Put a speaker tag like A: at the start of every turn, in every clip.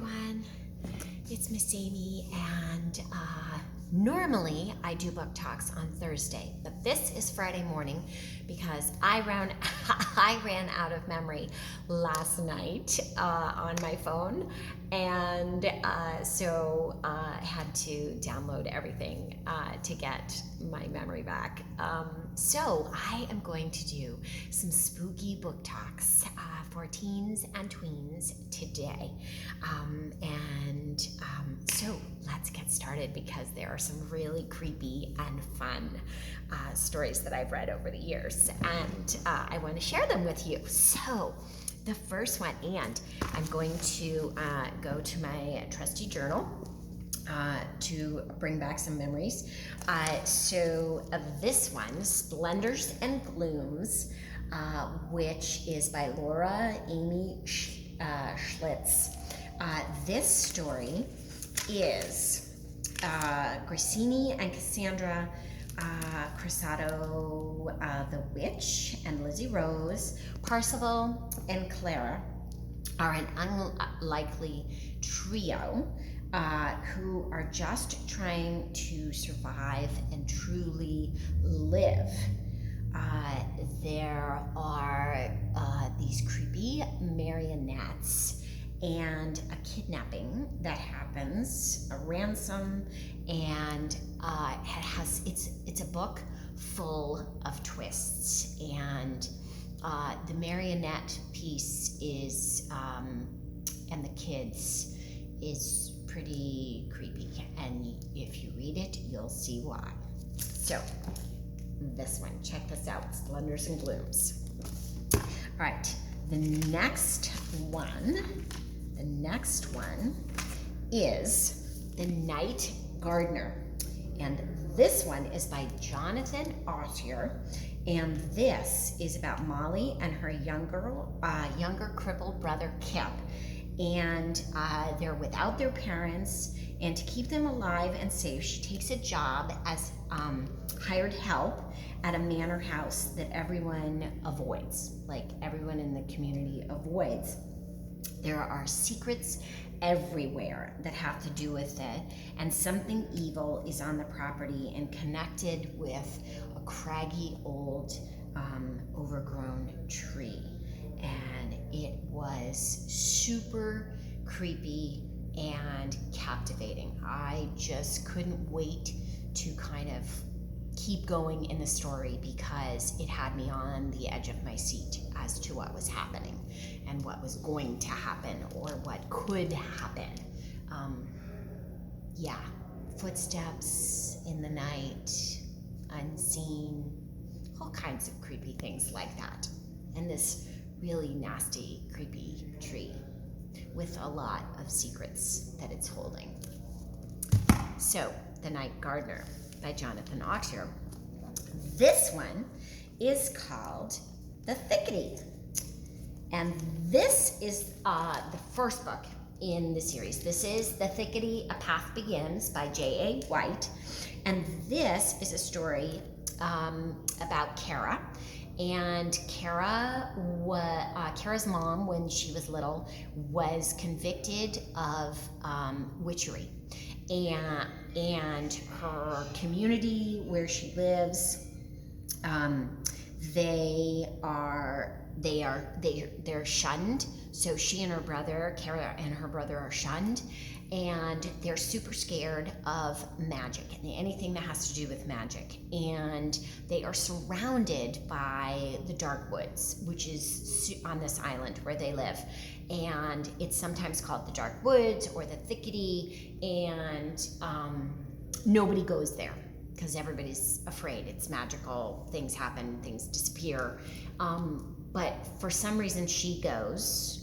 A: everyone. It's Miss Amy, and normally I do book talks on Thursday, but this is Friday morning because I ran out of memory last night on my phone, and so I had to download everything to get my memory back. So I am going to do some spooky book talks for teens and tweens today. So let's get started because there are some really creepy and fun stories that I've read over the years, and I want to share them with you. So the first one, and I'm going to go to my trusty journal to bring back some memories. So this one, Splendors and Blooms, which is by Laura Amy Schlitz. This story is Grassini and Cassandra Crossato, the witch, and Lizzie Rose, Parsival, and Clara are an unlikely trio who are just trying to survive and truly live. There are these creepy marionettes and a kidnapping that happens, a ransom, and it's a book full of twists, and the marionette piece is and the kids is pretty creepy, and if you read it you'll see why. So this one, check this out, Splendors and Blooms. All right, the next one is The Night Gardener, and this one is by Jonathan Ausier, and this is about Molly and her younger crippled brother Kip, and they're without their parents, and to keep them alive and safe, she takes a job as hired help at a manor house that everyone avoids, like everyone in the community avoids. There are secrets everywhere that have to do with it, and something evil is on the property and connected with a craggy old overgrown tree. And it was super creepy and captivating. I just couldn't wait to kind of keep going in the story because it had me on the edge of my seat as to what was happening and what was going to happen or what could happen. Footsteps in the night, unseen, all kinds of creepy things like that. And this really nasty, creepy tree with a lot of secrets that it's holding. So, The Night Gardener by Jonathan Ausier. This one is called The Thickety, and this is the first book in the series. This is The Thickety, A Path Begins by J.A. White, and this is a story about Kara. And Kara's mom, when she was little, was convicted of witchery. And her community where she lives, they're shunned. So she and her brother, Kara and her brother, are shunned, and they're super scared of magic and anything that has to do with magic. And they are surrounded by the dark woods, which is on this island where they live. And it's sometimes called the Dark Woods or the Thickety, and nobody goes there because everybody's afraid. It's magical, things happen, things disappear. But for some reason she goes,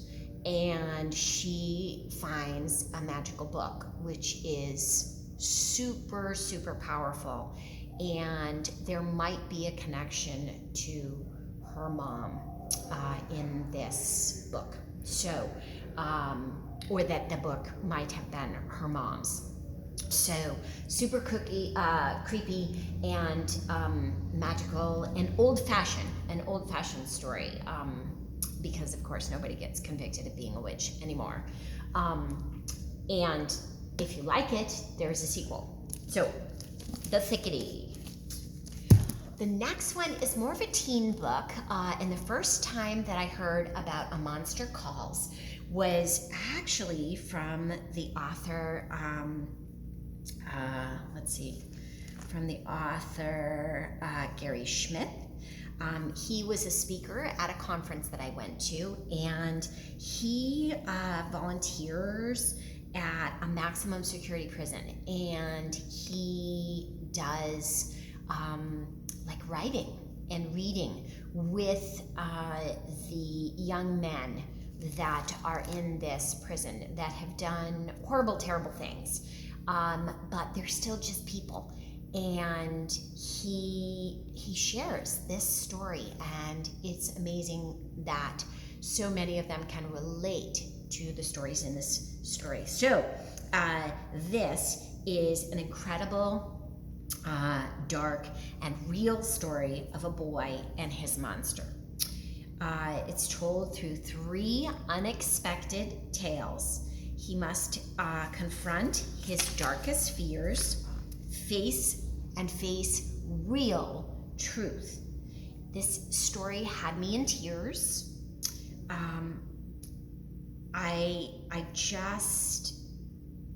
A: and she finds a magical book, which is super, super powerful. And there might be a connection to her mom in this book. So, or that the book might have been her mom's. So, super creepy and magical and old-fashioned story. Because of course nobody gets convicted of being a witch anymore. And if you like it, there's a sequel. So, The Thickety. The next one is more of a teen book, and the first time that I heard about A Monster Calls was actually from the author, Gary Schmidt. He was a speaker at a conference that I went to, and he volunteers at a maximum security prison, and he does like writing and reading with the young men that are in this prison that have done horrible, terrible things, but they're still just people. And he shares this story, and it's amazing that so many of them can relate to the stories in this story. So this is an incredible, dark and real story of a boy and his monster. It's told through 3 unexpected tales. He must confront his darkest fears, face real truth. This story had me in tears.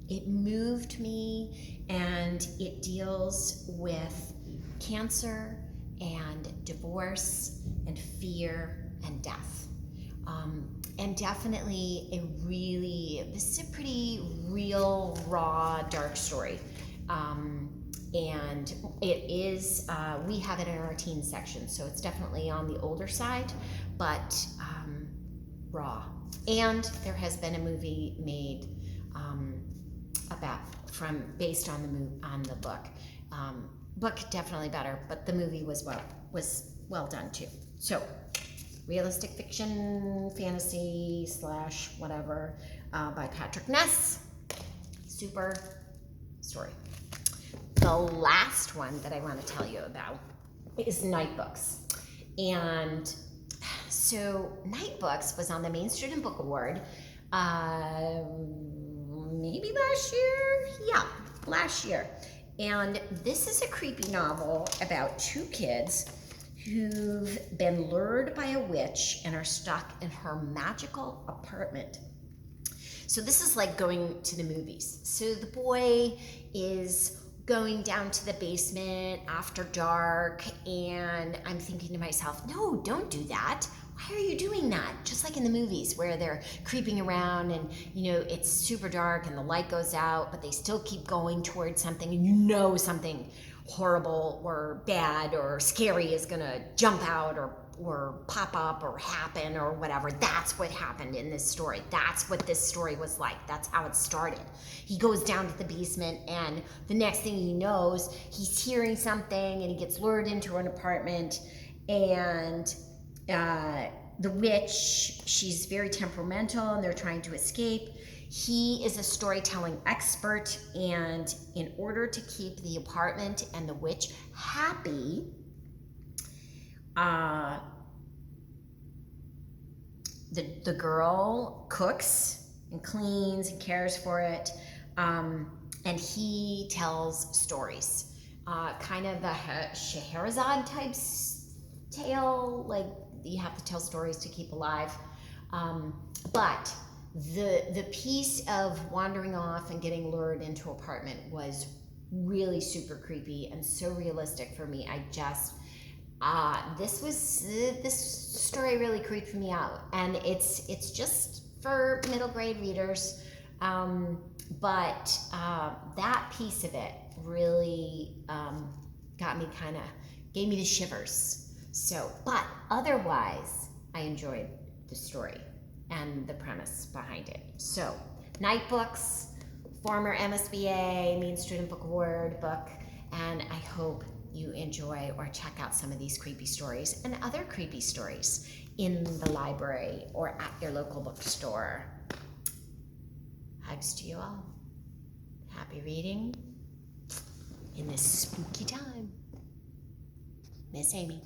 A: It moved me, and it deals with cancer and divorce and fear and death. And definitely this is a pretty real, raw, dark story. And it is, we have it in our teen section, so it's definitely on the older side, but raw. And there has been a movie made based on the book. Book definitely better, but the movie was well done too. So, realistic fiction, fantasy / whatever, by Patrick Ness. Super story. The last one that I want to tell you about is Night Books. And so Night Books was on the Main Student Book Award maybe last year? Yeah, last year. And this is a creepy novel about 2 kids who've been lured by a witch and are stuck in her magical apartment. So this is like going to the movies. So the boy is going down to the basement after dark, and I'm thinking to myself, no, don't do that. Why are you doing that? Just like in the movies where they're creeping around and, it's super dark and the light goes out, but they still keep going towards something, and something horrible or bad or scary is gonna jump out or pop up or happen or whatever. That's what happened in this story. That's what this story was like. That's how it started. He goes down to the basement, and the next thing he knows, he's hearing something, and he gets lured into an apartment, and the witch, she's very temperamental, and they're trying to escape. He is a storytelling expert, and in order to keep the apartment and the witch happy, the girl cooks and cleans and cares for it, and he tells stories, kind of a Scheherazade type tale, like you have to tell stories to keep alive, but the piece of wandering off and getting lured into an apartment was really super creepy and so realistic for me. This story really creeped me out, and it's just for middle grade readers, but that piece of it really gave me the shivers. So, but otherwise, I enjoyed the story and the premise behind it. So, Night Books, former MSBA, Main Student Book Award book, and I hope you enjoy or check out some of these creepy stories and other creepy stories in the library or at your local bookstore. Hugs to you all. Happy reading in this spooky time. Miss Amy.